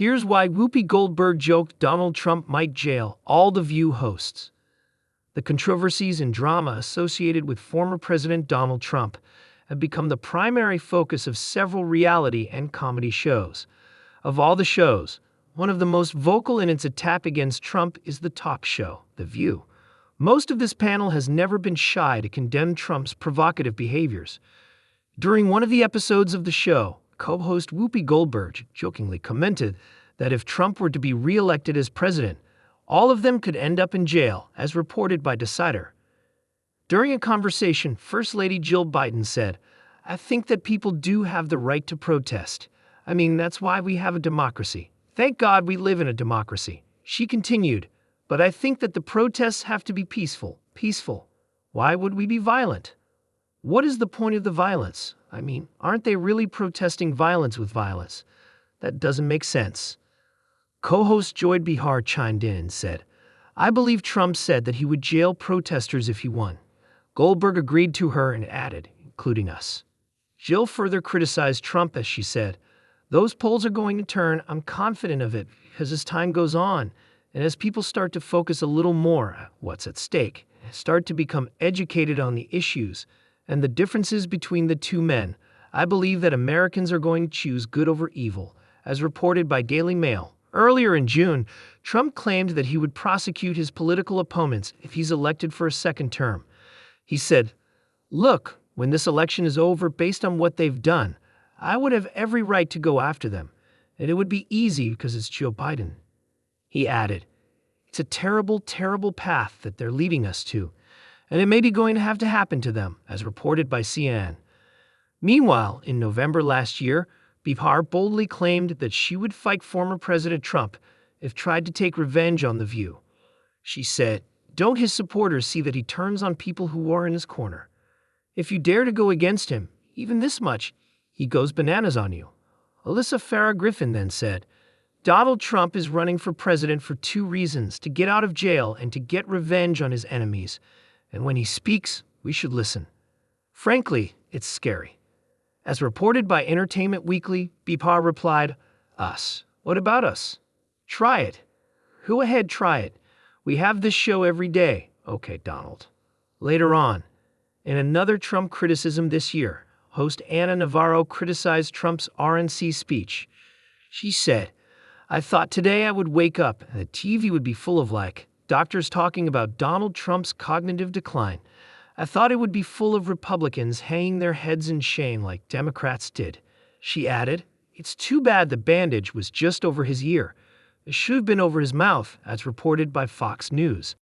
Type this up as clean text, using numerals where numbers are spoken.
Here's why Whoopi Goldberg joked Donald Trump might jail all The View hosts. The controversies and drama associated with former President Donald Trump have become the primary focus of several reality and comedy shows. Of all the shows, one of the most vocal in its attack against Trump is the talk show, The View. Most of this panel has never been shy to condemn Trump's provocative behaviors. During one of the episodes of the show, co-host Whoopi Goldberg jokingly commented that if Trump were to be re-elected as president, all of them could end up in jail, as reported by Decider. During a conversation, First Lady Jill Biden said, "I think that people do have the right to protest. I mean, that's why we have a democracy. Thank God we live in a democracy." She continued, "But I think that the protests have to be peaceful. Peaceful. Why would we be violent? What is the point of the violence? I mean, aren't they really protesting violence with violence? That doesn't make sense." Co-host Joy Behar chimed in and said, "I believe Trump said that he would jail protesters if he won." Goldberg agreed to her and added, "including us." Jill further criticized Trump as she said, "Those polls are going to turn. I'm confident of it because as time goes on, and as people start to focus a little more on what's at stake, start to become educated on the issues and the differences between the two men, I believe that Americans are going to choose good over evil," as reported by Daily Mail. Earlier in June, Trump claimed that he would prosecute his political opponents if he's elected for a second term. He said, "Look, when this election is over, based on what they've done, I would have every right to go after them, and it would be easy because it's Joe Biden." He added, "It's a terrible, terrible path that they're leading us to, and it may be going to have to happen to them," as reported by CNN. Meanwhile, in November last year, Behar boldly claimed that she would fight former President Trump if tried to take revenge on The View. She said, "Don't his supporters see that he turns on people who are in his corner? If you dare to go against him, even this much, he goes bananas on you." Alyssa Farah Griffin then said, "Donald Trump is running for president for two reasons: to get out of jail and to get revenge on his enemies. And when he speaks, we should listen. Frankly, it's scary." As reported by Entertainment Weekly, Behar replied, "Us? What about us? Try it. Go ahead, try it. We have this show every day." Okay, Donald. Later on, in another Trump criticism this year, host Anna Navarro criticized Trump's RNC speech. She said, "I thought today I would wake up and the TV would be full of doctors talking about Donald Trump's cognitive decline. I thought it would be full of Republicans hanging their heads in shame like Democrats did." She added, "It's too bad the bandage was just over his ear. It should have been over his mouth," as reported by Fox News.